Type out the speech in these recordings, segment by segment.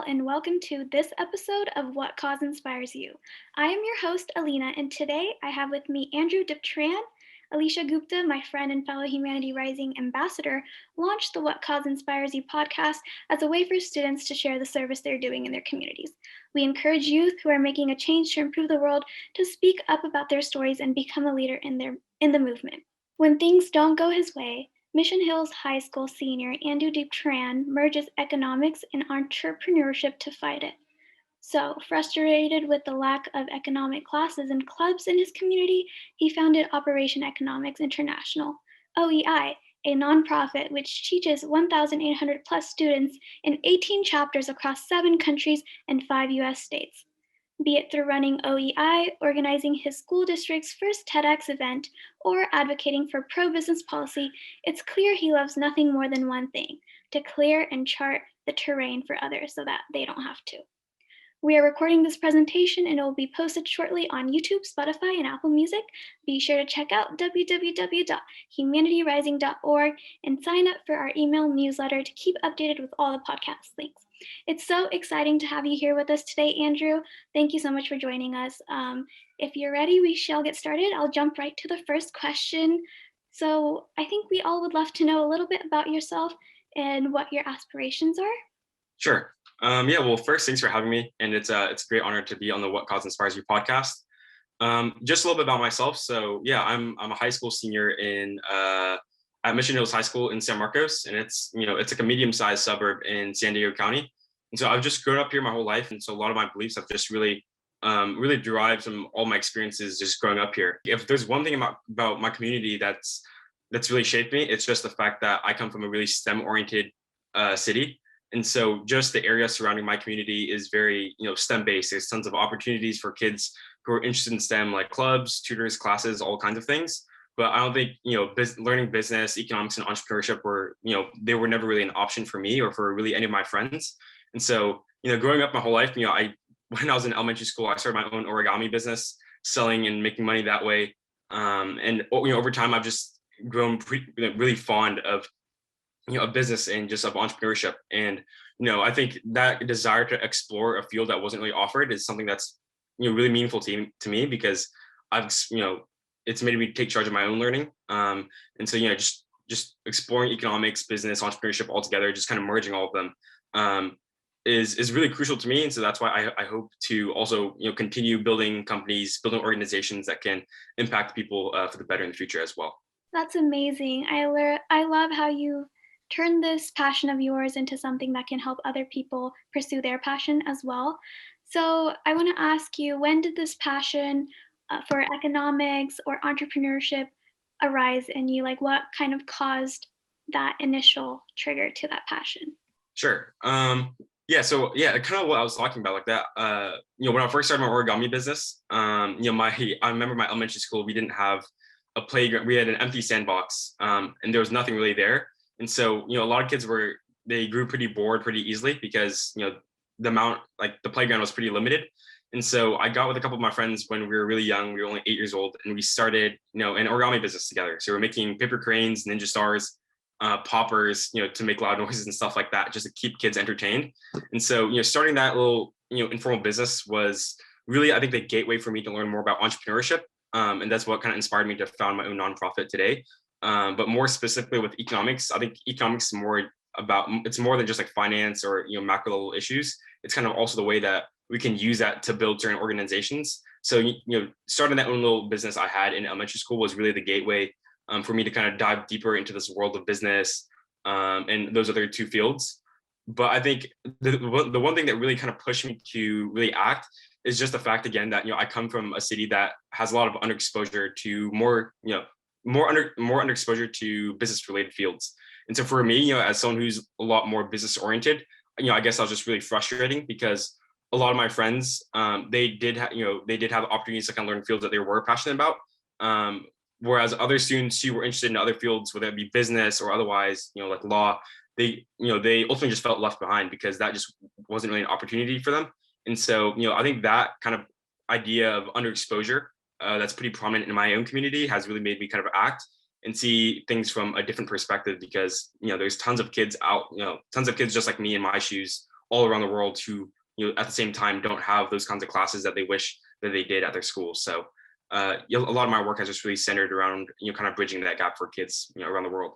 and welcome to this episode of What Cause Inspires You. I am your host, Alina, and today I have with me Andrew Diep-Tran. Alicia Gupta, my friend and fellow Humanity Rising ambassador, launched the What Cause Inspires You podcast as a way for students to share the service they're doing in their communities. We encourage youth who are making a change to improve the world to speak up about their stories and become a leader in the movement. When things don't go his way, Mission Hills High School senior Andrew Diep-Tran merges economics and entrepreneurship to fight it. So, frustrated with the lack of economic classes and clubs in his community, he founded Operation Economics International, OEI, a nonprofit which teaches 1,800 plus students in 18 chapters across 7 countries and 5 US states. Be it through running OEI, organizing his school district's first TEDx event, or advocating for pro-business policy, it's clear he loves nothing more than one thing: to clear and chart the terrain for others so that they don't have to. We are recording this presentation and it will be posted shortly on YouTube, Spotify, and Apple Music. Be sure to check out www.humanityrising.org and sign up for our email newsletter to keep updated with all the podcast links. It's so exciting to have you here with us today, Andrew. Thank you so much for joining us. If you're ready, we shall get started. I'll jump right to the first question. So I think we all would love to know a little bit about yourself and what your aspirations are. Sure. Well, first, thanks for having me. And it's a great honor to be on the What Cause Inspires You podcast. Just a little bit about myself. So yeah, I'm a high school senior at Mission Hills High School in San Marcos. And it's like a medium-sized suburb in San Diego County. And so I've just grown up here my whole life. And so a lot of my beliefs have just really derived from all my experiences just growing up here. If there's one thing about my community that's really shaped me, it's just the fact that I come from a really STEM-oriented city. And so just the area surrounding my community is very, STEM based. There's tons of opportunities for kids who are interested in STEM, like clubs, tutors, classes, all kinds of things. But I don't think, learning business, economics, and entrepreneurship they were never really an option for me or for really any of my friends. And so, growing up my whole life, when I was in elementary school, I started my own origami business, selling and making money that way. And over time, I've just grown really fond of a business and just of entrepreneurship. And, I think that desire to explore a field that wasn't really offered is something that's, really meaningful to me because I've, it's made me take charge of my own learning. And so, just exploring economics, business, entrepreneurship all together, just kind of merging all of them is really crucial to me. And so that's why I hope to also, continue building companies, building organizations that can impact people for the better in the future as well. That's amazing. I love how you turn this passion of yours into something that can help other people pursue their passion as well. So I want to ask you, when did this passion for economics or entrepreneurship arise in you? Like, what kind of caused that initial trigger to that passion? Sure. Kind of what I was talking about, like that. When I first started my origami business, I remember my elementary school, we didn't have a playground. We had an empty sandbox, and there was nothing really there. And so, a lot of kids they grew pretty bored pretty easily because, the playground was pretty limited. And so I got with a couple of my friends when we were really young. We were only 8 years old, and we started, an origami business together. So we're making paper cranes, ninja stars, poppers, to make loud noises and stuff like that, just to keep kids entertained. And so, starting that little, informal business was really, I think, the gateway for me to learn more about entrepreneurship. And that's what kind of inspired me to found my own nonprofit today. But more specifically with economics, I think economics is it's more than just like finance or, macro level issues. It's kind of also the way that we can use that to build certain organizations. So, starting that own little business I had in elementary school was really the gateway for me to kind of dive deeper into this world of business and those other two fields. But I think the one thing that really kind of pushed me to really act is just the fact, again, that, I come from a city that has a lot of underexposure to more underexposure to business related fields. And so for me, as someone who's a lot more business oriented, I guess I was just really frustrating because a lot of my friends, they did have opportunities to kind of learn fields that they were passionate about. Whereas other students who were interested in other fields, whether it be business or otherwise, like law, they ultimately just felt left behind because that just wasn't really an opportunity for them. And so, I think that kind of idea of underexposure that's pretty prominent in my own community has really made me kind of act and see things from a different perspective because, there's tons of kids out, tons of kids just like me in my shoes all around the world who, at the same time don't have those kinds of classes that they wish that they did at their school. So a lot of my work has just really centered around, kind of bridging that gap for kids, around the world.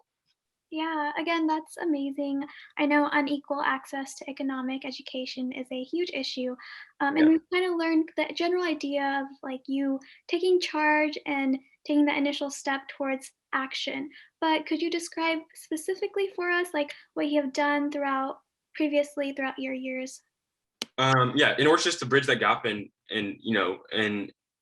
Yeah, again, that's amazing. I know unequal access to economic education is a huge issue. And Yeah. we've kind of learned the general idea of like you taking charge and taking the initial step towards action. But could you describe specifically for us like what you have done throughout your years? Yeah, in order just to bridge that gap in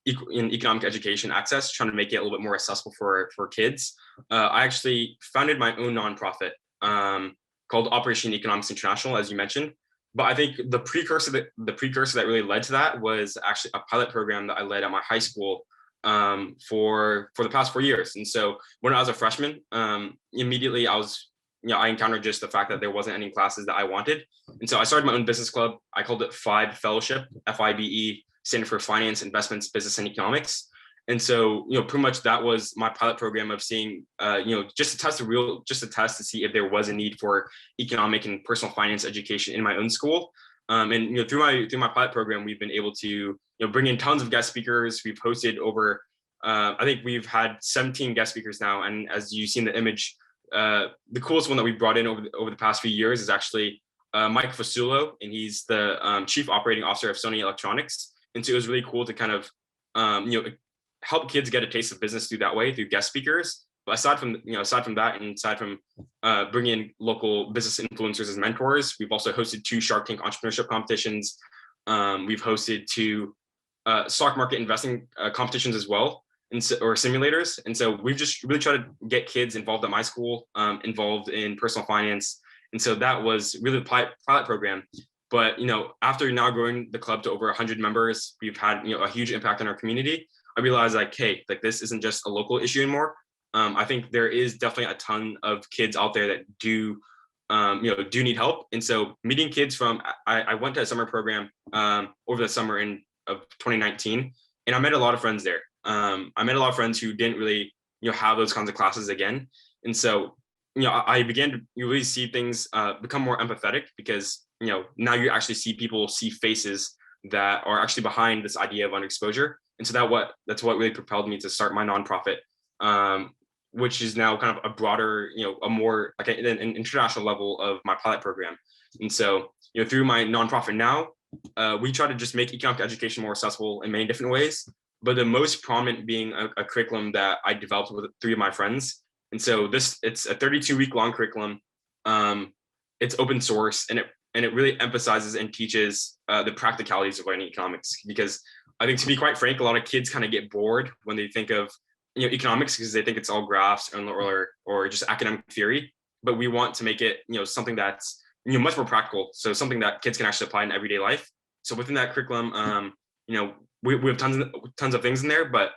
economic education access, trying to make it a little bit more accessible for kids, I actually founded my own nonprofit called Operation Economics International, as you mentioned. But I think the precursor that really led to that was actually a pilot program that I led at my high school for the past 4 years. And so when I was a freshman, immediately I encountered just the fact that there wasn't any classes that I wanted. And so I started my own business club. I called it FIBE Fellowship, FIBE, standing for Finance, Investments, Business, and Economics. And so, pretty much that was my pilot program of seeing, just to test to see if there was a need for economic and personal finance education in my own school. And through my pilot program, we've been able to bring in tons of guest speakers. We've hosted over, I think we've had 17 guest speakers now. And as you see in the image, the coolest one that we brought in over the past few years is actually Mike Fasulo, and he's the chief operating officer of Sony Electronics. And so it was really cool to kind of help kids get a taste of business through guest speakers. But aside from that, and aside from bringing in local business influencers as mentors, we've also hosted 2 Shark Tank entrepreneurship competitions. We've hosted 2 stock market investing competitions as well, or simulators. And so we've just really tried to get kids involved at my school, involved in personal finance. And so that was really the pilot program. But after now growing the club to over 100 members, we've had a huge impact on our community. I realized hey, this isn't just a local issue anymore. I think there is definitely a ton of kids out there that do need help. And so meeting kids from I went to a summer program over the summer of 2019, and I met a lot of friends there. I met a lot of friends who didn't really have those kinds of classes again. And so I began to really see things become more empathetic, because now you actually see faces that are actually behind this idea of underexposure. And so that's what really propelled me to start my nonprofit, which is now kind of a broader, a more like an international level of my pilot program. And so through my nonprofit now, we try to just make economic education more accessible in many different ways, but the most prominent being a curriculum that I developed with 3 of my friends. And so it's a 32-week long curriculum. It's open source, and it really emphasizes and teaches the practicalities of learning economics. Because I think, to be quite frank, a lot of kids kind of get bored when they think of economics, because they think it's all graphs or just academic theory. But we want to make it something that's much more practical, so something that kids can actually apply in everyday life. So within that curriculum, we have tons of things in there, but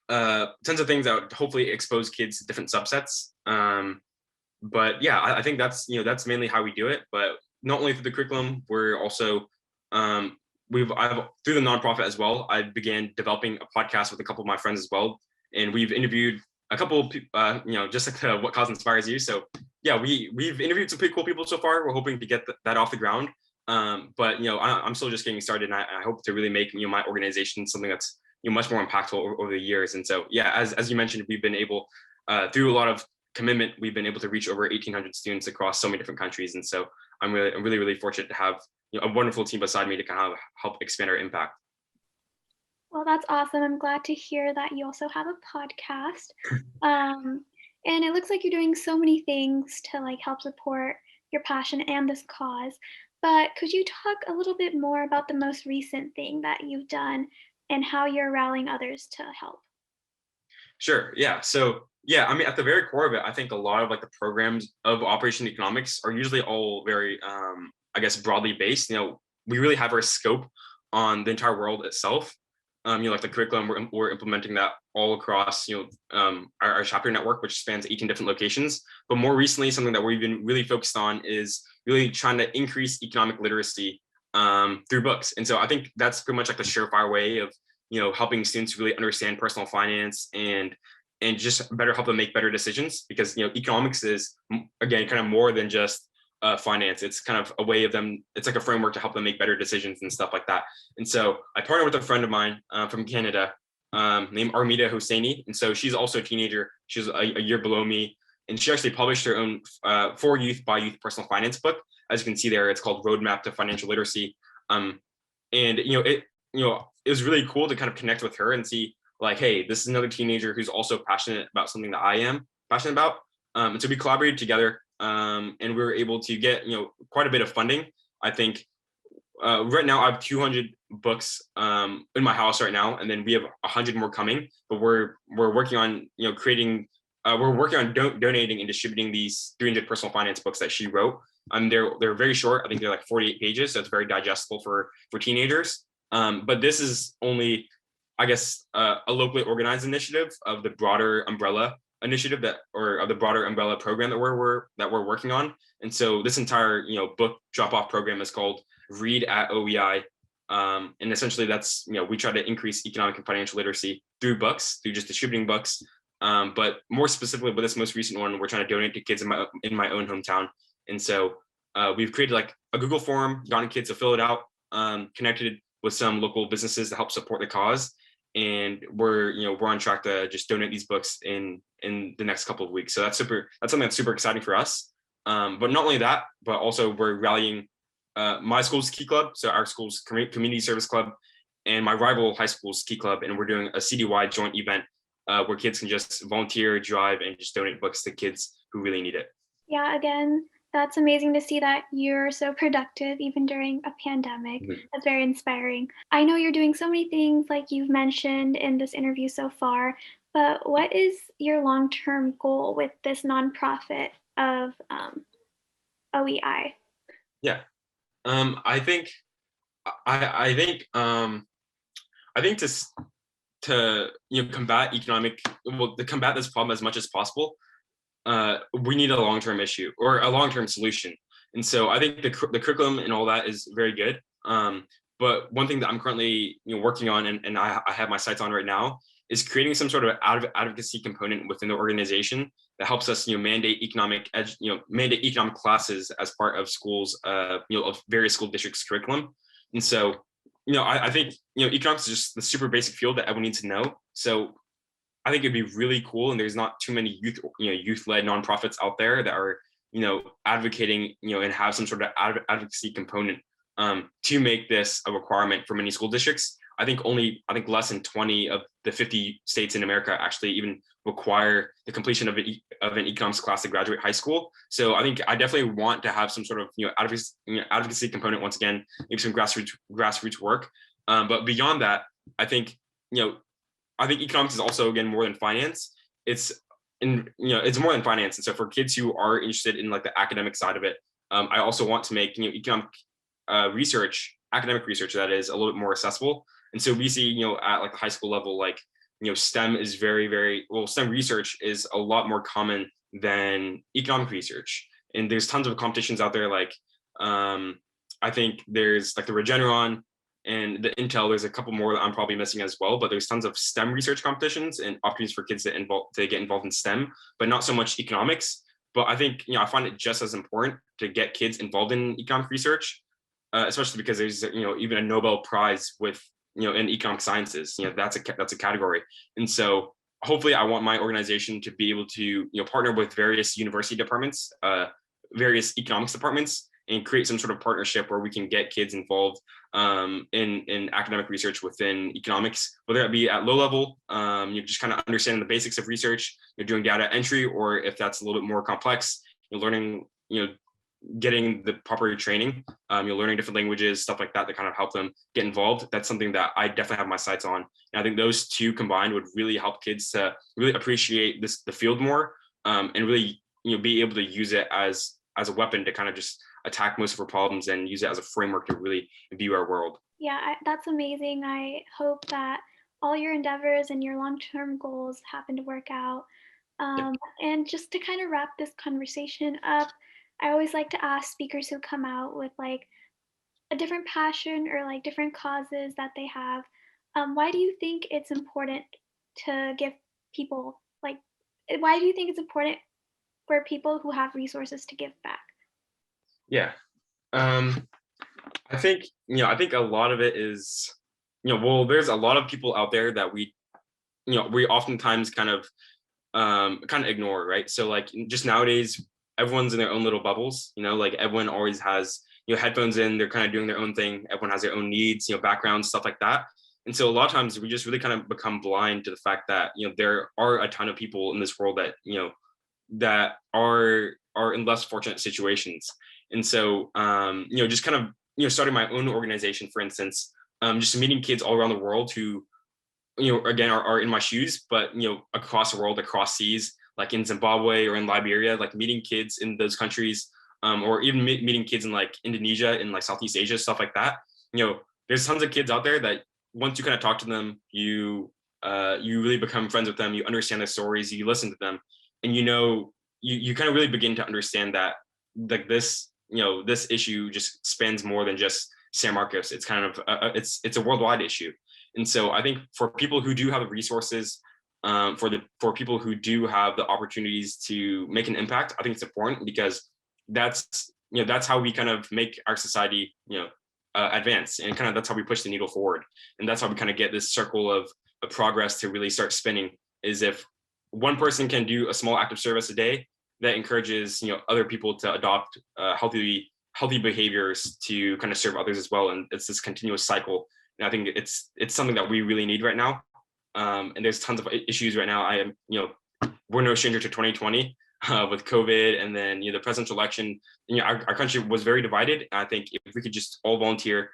tons of things that would hopefully expose kids to different subsets. But yeah, I think that's mainly how we do it. But not only through the curriculum, we're also I've through the nonprofit as well. I began developing a podcast with a couple of my friends as well, and we've interviewed a couple of just like What Cause Inspires You. So yeah, we've interviewed some pretty cool people so far. We're hoping to get that off the ground. But I'm still just getting started, and I hope to really make my organization something that's much more impactful over the years. And so yeah, as you mentioned, we've been able through a lot of commitment, we've been able to reach over 1,800 students across so many different countries. And so I'm really fortunate to have a wonderful team beside me to kind of help expand our impact. Well, that's awesome. I'm glad to hear that you also have a podcast. And it looks like you're doing so many things to like help support your passion and this cause. But could you talk a little bit more about the most recent thing that you've done and how you're rallying others to help? Sure. Yeah. So yeah, I mean, at the very core of it, I think a lot of like the programs of Operation Economics are usually all very, I guess, broadly based. We really have our scope on the entire world itself. Like the curriculum, we're implementing that all across, our chapter network, which spans 18 different locations. But more recently, something that we've been really focused on is really trying to increase economic literacy through books. And so I think that's pretty much like the surefire way of, helping students really understand personal finance and just better help them make better decisions. Because, economics is, again, kind of more than just finance. It's kind of a way of them. It's like a framework to help them make better decisions and stuff like that. And so I partnered with a friend of mine from Canada named Armida Hosseini. And so she's also a teenager. She's a year below me. And she actually published her own for youth by youth personal finance book. As you can see there, it's called Roadmap to Financial Literacy. And it was really cool to kind of connect with her and see like, hey, this is another teenager who's also passionate about something that I am passionate about. And so we collaborated together, and we were able to get quite a bit of funding. I think right now I have 200 books in my house right now, and then we have 100 more coming. But we're working on creating. We're working on donating and distributing these 300 personal finance books that she wrote. They're very short. I think they're like 48 pages, so it's very digestible for teenagers. But this is only, I guess, a locally organized initiative of the broader umbrella initiative of the broader umbrella program that we're working on. And so this entire book drop off program is called Read at OEI. And essentially that's we try to increase economic and financial literacy through books, through just distributing books. But more specifically with this most recent one, we're trying to donate to kids in my own hometown. And so we've created like a Google form, gotten kids to fill it out, connected with some local businesses to help support the cause. And we're on track to just donate these books in the next couple of weeks. So that's something that's super exciting for us. But not only that, but also we're rallying my school's Key Club, so our school's community service club, and my rival high school's Key Club, and we're doing a citywide joint event where kids can just volunteer, drive, and just donate books to kids who really need it. Yeah, again, that's amazing to see that you're so productive even during a pandemic. Mm-hmm. That's very inspiring. I know you're doing so many things like you've mentioned in this interview so far, but what is your long-term goal with this nonprofit of OEI? Yeah, I think I think to combat to combat this problem as much as possible, we need a long-term issue or a long-term solution. And so I think the curriculum and all that is very good. But one thing that I'm currently working on and I have my sights on right now is creating some sort of advocacy component within the organization that helps us mandate economic classes as part of schools of various school districts curriculum. And so I think economics is just the super basic field that everyone needs to know. So I think it'd be really cool, and there's not too many youth-led nonprofits out there that are advocating and have some sort of advocacy component to make this a requirement for many school districts. I think less than 20 of the 50 states in America actually even require the completion of an economics class to graduate high school. So I think I definitely want to have some sort of advocacy component once again, maybe some grassroots work. But beyond that, I think economics is also again more than finance. It's more than finance. And so for kids who are interested in like the academic side of it, I also want to make economic academic research that is a little bit more accessible. And so we see at like the high school level, like STEM is STEM research is a lot more common than economic research. And there's tons of competitions out there. Like I think there's like the Regeneron and the Intel. There's a couple more that I'm probably missing as well, but there's tons of STEM research competitions and opportunities for kids to get involved in STEM, but not so much economics. But I think I find it just as important to get kids involved in economic research, especially because there's even a Nobel Prize with in economic sciences. That's a category. And so hopefully I want my organization to be able to partner with various university departments, various economics departments, and create some sort of partnership where we can get kids involved in academic research within economics, whether that be at low level, you're just kind of understanding the basics of research, you're doing data entry, or if that's a little bit more complex, you're learning, getting the proper training, you're learning different languages, stuff like that, that kind of help them get involved. That's something that I definitely have my sights on. And I think those two combined would really help kids to really appreciate the field more, and really, be able to use it as a weapon to kind of just attack most of our problems and use it as a framework to really view our world. Yeah, that's amazing. I hope that all your endeavors and your long-term goals happen to work out. And just to kind of wrap this conversation up, I always like to ask speakers who come out with like a different passion or like different causes that they have. Why do you think it's important to give people why do you think it's important for people who have resources to give back? Yeah. I think, I think a lot of it is, well, there's a lot of people out there that we oftentimes kind of ignore, right? So like just nowadays, everyone's in their own little bubbles, like everyone always has, headphones in, they're kind of doing their own thing. Everyone has their own needs, backgrounds, stuff like that. And so a lot of times we just really kind of become blind to the fact that, there are a ton of people in this world that, that are in less fortunate situations. And so, just kind of, starting my own organization, for instance, just meeting kids all around the world who, again, are in my shoes, but, across the world, across seas, like in Zimbabwe or in Liberia, like meeting kids in those countries, or even meeting kids in like Indonesia, in like Southeast Asia, stuff like that. There's tons of kids out there that once you kind of talk to them, you really become friends with them. You understand their stories, you listen to them, and you kind of really begin to understand that like this issue just spans more than just San Marcos. It's kind of it's a worldwide issue. And so I think for people who do have the resources, for people who do have the opportunities to make an impact, I think it's important because that's how we kind of make our society advance, and kind of that's how we push the needle forward, and that's how we kind of get this circle of progress to really start spinning. Is if one person can do a small act of service a day, that encourages other people to adopt healthy behaviors to kind of serve others as well, and it's this continuous cycle. And I think it's something that we really need right now. And there's tons of issues right now. We're no stranger to 2020 with COVID, and then the presidential election. Our country was very divided. And I think if we could just all volunteer,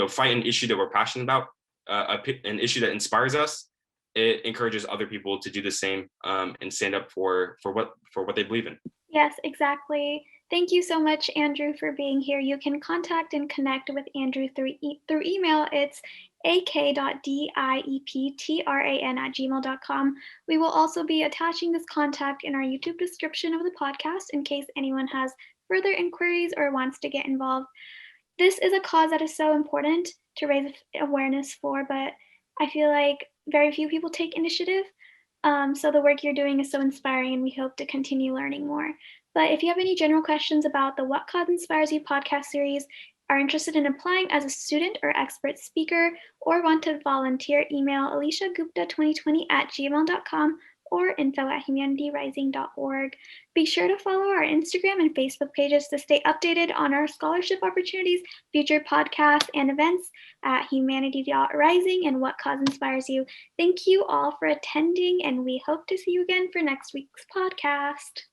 fight an issue that we're passionate about, an issue that inspires us, it encourages other people to do the same, and stand up for what they believe in. Yes, exactly. Thank you so much, Andrew, for being here. You can contact and connect with Andrew through email. It's ak.dieptran@gmail.com. We will also be attaching this contact in our YouTube description of the podcast in case anyone has further inquiries or wants to get involved. This is a cause that is so important to raise awareness for, but I feel like very few people take initiative. So the work you're doing is so inspiring, and we hope to continue learning more. But if you have any general questions about the What Cause Inspires You podcast series, are interested in applying as a student or expert speaker, or want to volunteer, email aliciagupta2020@gmail.com or info@humanityrising.org. Be sure to follow our Instagram and Facebook pages to stay updated on our scholarship opportunities, future podcasts, and events at humanity.rising and What Cause Inspires You. Thank you all for attending, and we hope to see you again for next week's podcast.